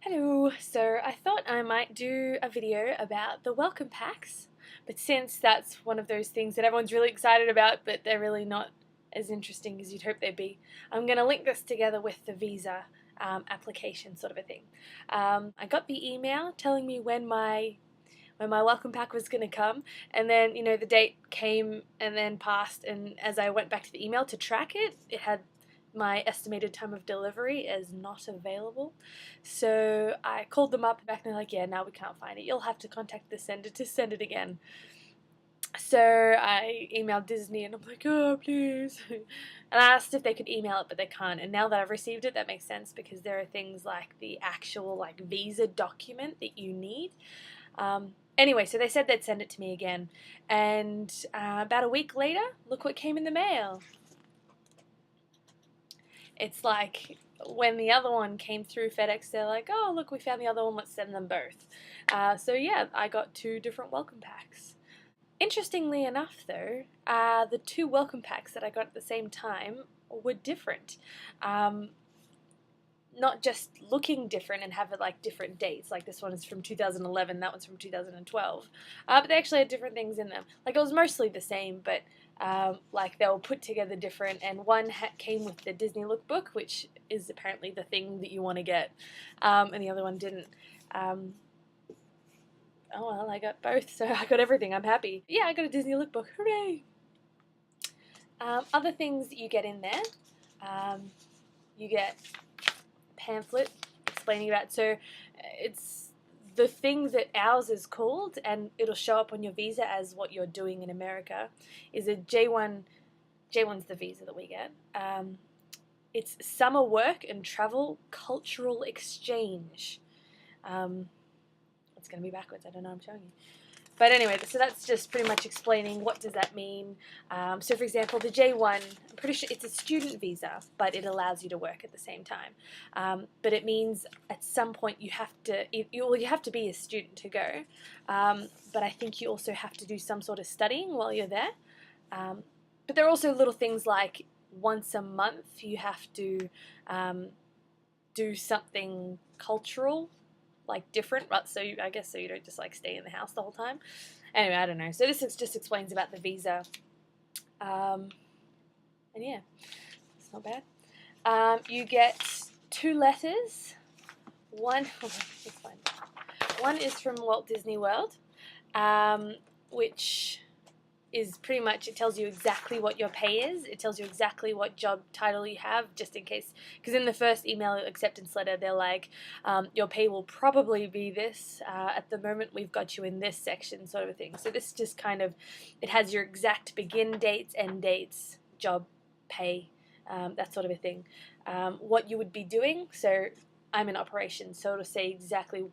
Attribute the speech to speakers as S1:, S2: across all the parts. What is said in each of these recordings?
S1: Hello, so I thought I might do a video about the welcome packs, but since that's one of those things that everyone's really excited about but they're really not as interesting as you'd hope they'd be, I'm going to link this together with the visa application sort of a thing. I got the email telling me when my welcome pack was going to come, and then the date came and then passed, and as I went back to the email to track it, it had my estimated time of delivery is not available. So I called them up back and they're like, yeah, now we can't find it. You'll have to contact the sender to send it again. So I emailed Disney and I'm like, oh, please. And I asked if they could email it, but they can't. And now that I've received it, that makes sense because there are things like the actual visa document that you need. Anyway, so they said they'd send it to me again. And about a week later, look what came in the mail. It's like when the other one came through FedEx, they're like, oh, look, we found the other one, let's send them both. So yeah, I got 2 different welcome packs. Interestingly enough, though, the 2 welcome packs that I got at the same time were different. Not just looking different and have different dates, like this one is from 2011, that one's from 2012, but they actually had different things in them. It was mostly the same, but they were put together different, and one came with the Disney lookbook, which is apparently the thing that you want to get, and the other one didn't. Oh well, I got both, so I got everything. I'm happy. Yeah, I got a Disney lookbook. Hooray! Other things that you get in there, you get pamphlet explaining about, so it's the thing that ours is called, and it'll show up on your visa as what you're doing in America, is a J1. J1's the visa that we get. It's summer work and travel cultural exchange. It's going to be backwards, I don't know, I'm showing you. But anyway, so that's just pretty much explaining what does that mean. So for example, the J1, I'm pretty sure it's a student visa, but it allows you to work at the same time. But it means at some point you have to be a student to go. But I think you also have to do some sort of studying while you're there. But there are also little things like once a month you have to do something cultural, different, so I guess so you don't just stay in the house the whole time. Anyway, I don't know. So this just explains about the visa, and yeah, it's not bad. You get 2 letters. One is from Walt Disney World, which is pretty much, it tells you exactly what your pay is. It tells you exactly what job title you have, just in case, because in the first email acceptance letter they're like, your pay will probably be this, at the moment we've got you in this section, sort of a thing. So this just it has your exact begin dates, end dates, job, pay, that sort of a thing. What you would be doing, so I'm in operations, so it'll say exactly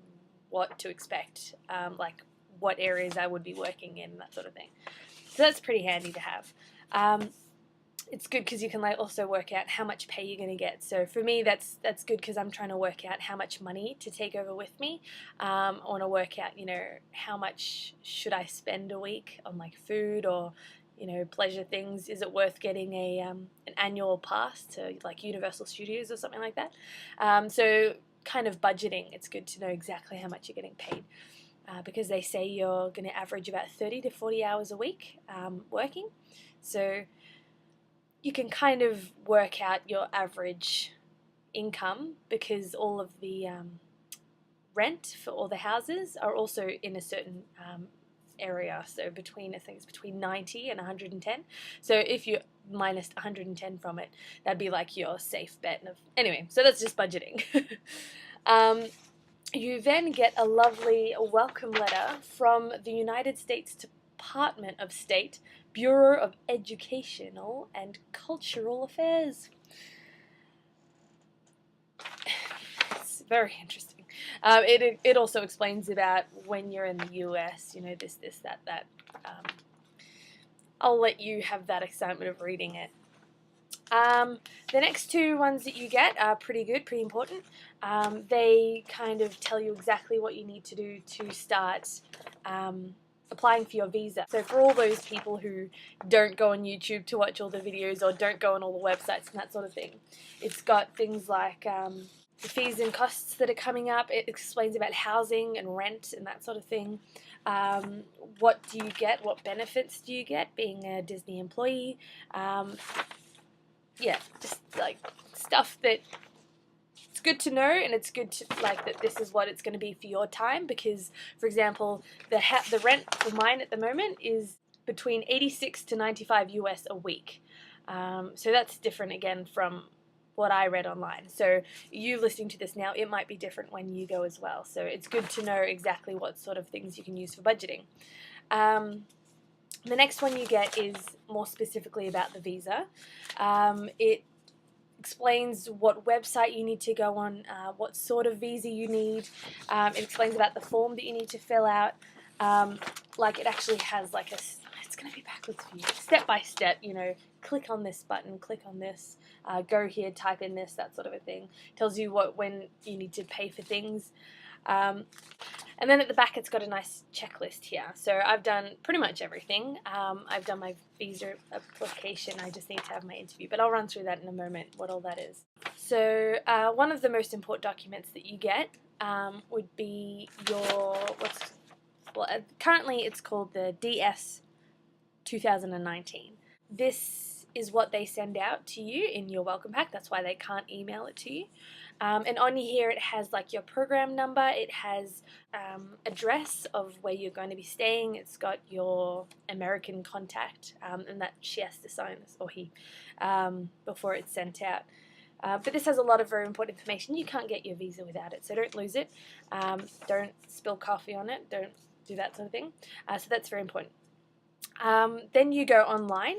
S1: what to expect, what areas I would be working in, that sort of thing. So that's pretty handy to have. It's good because you can also work out how much pay you're going to get. So for me, that's good because I'm trying to work out how much money to take over with me. I want to work out, how much should I spend a week on food or pleasure things. Is it worth getting an annual pass to Universal Studios or something like that? So kind of budgeting. It's good to know exactly how much you're getting paid. Because they say you're going to average about 30 to 40 hours a week working. So you can kind of work out your average income because all of the rent for all the houses are also in a certain area. So I think it's between 90 and 110. So if you minus 110 from it, that'd be your safe bet. Anyway, so that's just budgeting. You then get a lovely welcome letter from the United States Department of State, Bureau of Educational and Cultural Affairs. It's very interesting. It also explains about when you're in the US, this, that. I'll let you have that excitement of reading it. The next 2 ones that you get are pretty good, pretty important. They kind of tell you exactly what you need to do to start applying for your visa. So for all those people who don't go on YouTube to watch all the videos or don't go on all the websites and that sort of thing, it's got things like the fees and costs that are coming up. It explains about housing and rent and that sort of thing. What do you get? What benefits do you get being a Disney employee? Yeah, just like stuff that it's good to know, and it's good to like that this is what it's going to be for your time. Because, for example, the rent for mine at the moment is between 86 to 95 US a week. So that's different again from what I read online. So you listening to this now, it might be different when you go as well. So it's good to know exactly what sort of things you can use for budgeting. The next one you get is more specifically about the visa. It explains what website you need to go on, what sort of visa you need. It explains about the form that you need to fill out. Like it actually has like it's going to be backwards for you, step by step, you know, click on this button, click on this, go here, type in this, that sort of a thing. Tells you when you need to pay for things. And then at the back it's got a nice checklist here. So I've done pretty much everything. I've done my visa application. I just need to have my interview, but I'll run through that in a moment, what all that is. So one of the most important documents that you get would be your, currently it's called the DS 2019. This is what they send out to you in your welcome pack. That's why they can't email it to you. And on here it has like your program number, it has address of where you're going to be staying, it's got your American contact, and that she has to sign this, or he, before it's sent out. But this has a lot of very important information. You can't get your visa without it, so don't lose it. Don't spill coffee on it, don't do that sort of thing. So that's very important. Then you go online.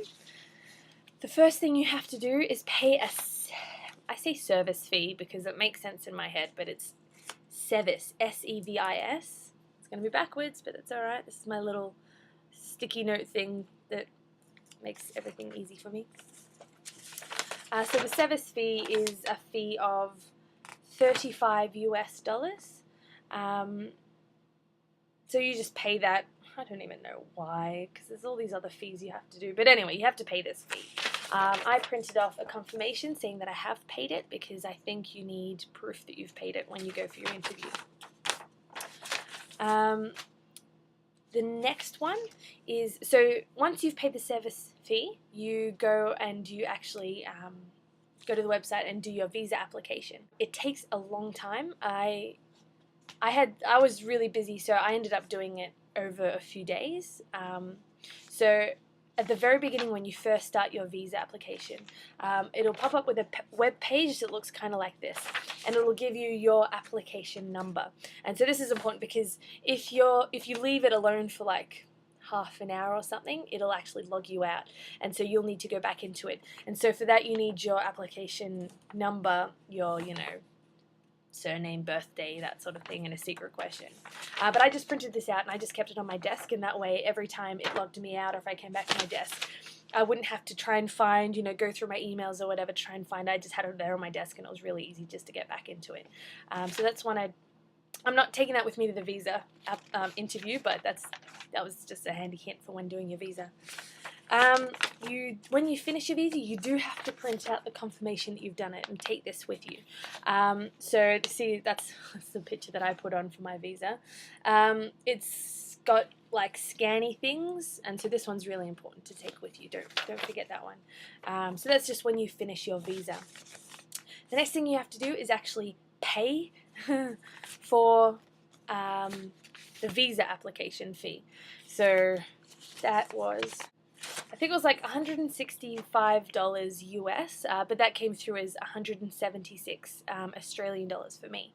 S1: The first thing you have to do is pay I say service fee because it makes sense in my head, but it's SEVIS, S-E-V-I-S. It's going to be backwards, but it's alright. This is my little sticky note thing that makes everything easy for me. So the SEVIS fee is a fee of $35 US. So you just pay that. I don't even know why, because there's all these other fees you have to do. But anyway, you have to pay this fee. I printed off a confirmation saying that I have paid it because I think you need proof that you've paid it when you go for your interview. The next one is, so once you've paid the service fee, you go and you actually go to the website and do your visa application. It takes a long time. I was really busy, so I ended up doing it over a few days. So at the very beginning, when you first start your visa application, it'll pop up with a web page that looks kind of like this, and it'll give you your application number. And so this is important because if you leave it alone for like half an hour or something, it'll actually log you out, and so you'll need to go back into it. And so for that, you need your application number, your surname, birthday, that sort of thing, and a secret question. But I just printed this out and I just kept it on my desk, and that way every time it logged me out or if I came back to my desk, I wouldn't have to try and find, go through my emails or whatever to try and find. I just had it there on my desk and it was really easy just to get back into it. So that's one I'm not taking that with me to the visa interview, but that was just a handy hint for when doing your visa. When you finish your visa, you do have to print out the confirmation that you've done it and take this with you. So see, that's the picture that I put on for my visa. It's got like scanny things, and so this one's really important to take with you. Don't forget that one. So that's just when you finish your visa. The next thing you have to do is actually pay for the visa application fee. So that was, I think it was like $165 US, but that came through as 176 Australian dollars for me.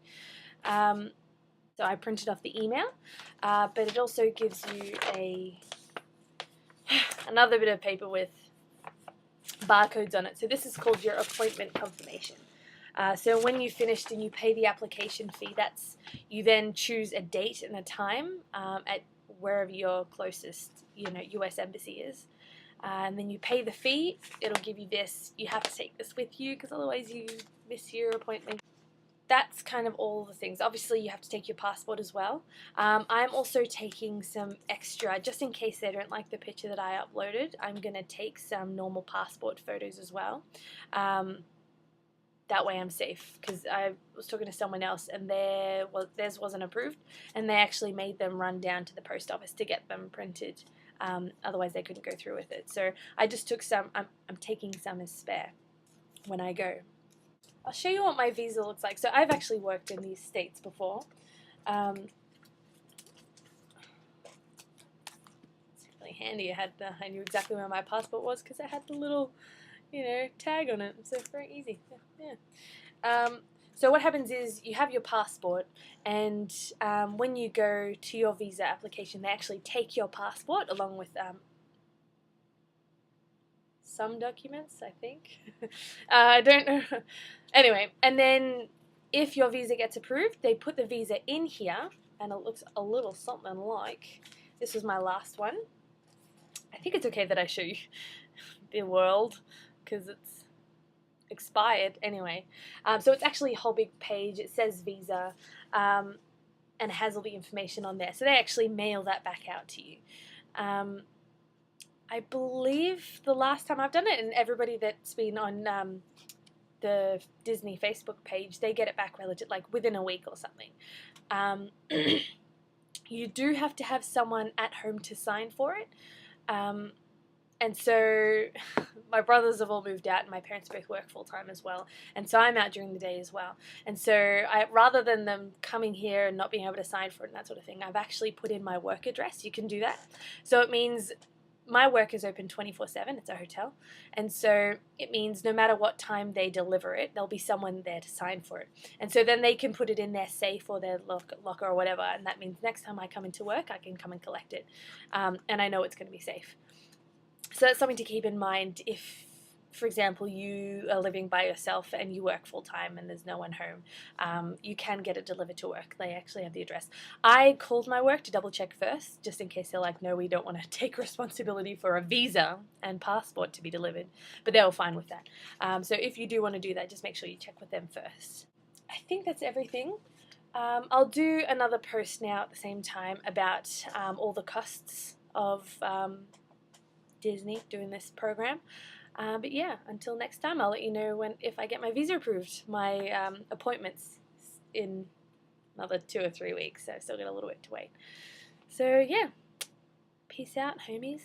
S1: So I printed off the email, but it also gives you another bit of paper with barcodes on it. So this is called your appointment confirmation. So when you finished and you pay the application fee, you then choose a date and a time at wherever your closest US embassy is. And then you pay the fee. It'll give you this. You have to take this with you because otherwise you miss your appointment. That's kind of all the things. Obviously you have to take your passport as well. I'm also taking some extra, just in case they don't like the picture that I uploaded, I'm going to take some normal passport photos as well. that way I'm safe, because I was talking to someone else and theirs wasn't approved, and they actually made them run down to the post office to get them printed. Otherwise they couldn't go through with it. So I just took some. I'm taking some as spare when I go. I'll show you what my visa looks like. So I've actually worked in these states before. It's really handy. I knew exactly where my passport was because it had the little, tag on it. So very easy. Yeah. So what happens is you have your passport, and when you go to your visa application, they actually take your passport along with some documents, I think. I don't know. Anyway, and then if your visa gets approved, they put the visa in here, and it looks a little something like, this was my last one. I think it's okay that I show you the world, because it's expired anyway. So it's actually a whole big page. It says visa, and it has all the information on there. So they actually mail that back out to you. I believe the last time I've done it, and everybody that's been on the Disney Facebook page, they get it back within a week or something. You do have to have someone at home to sign for it. And so my brothers have all moved out, and my parents both work full-time as well. And so I'm out during the day as well. And so rather than them coming here and not being able to sign for it and that sort of thing, I've actually put in my work address. You can do that. So it means my work is open 24/7. It's a hotel. And so it means no matter what time they deliver it, there'll be someone there to sign for it. And so then they can put it in their safe or their locker or whatever. And that means next time I come into work, I can come and collect it. And I know it's going to be safe. So that's something to keep in mind if, for example, you are living by yourself and you work full-time and there's no one home. You can get it delivered to work. They actually have the address. I called my work to double-check first, just in case they're like, no, we don't want to take responsibility for a visa and passport to be delivered. But they were fine with that. So if you do want to do that, just make sure you check with them first. I think that's everything. I'll do another post now at the same time about all the costs of Disney doing this program. But yeah, until next time, I'll let you know if I get my visa approved. My appointment's in another 2 or 3 weeks, so I've still got a little bit to wait. So yeah, peace out, homies.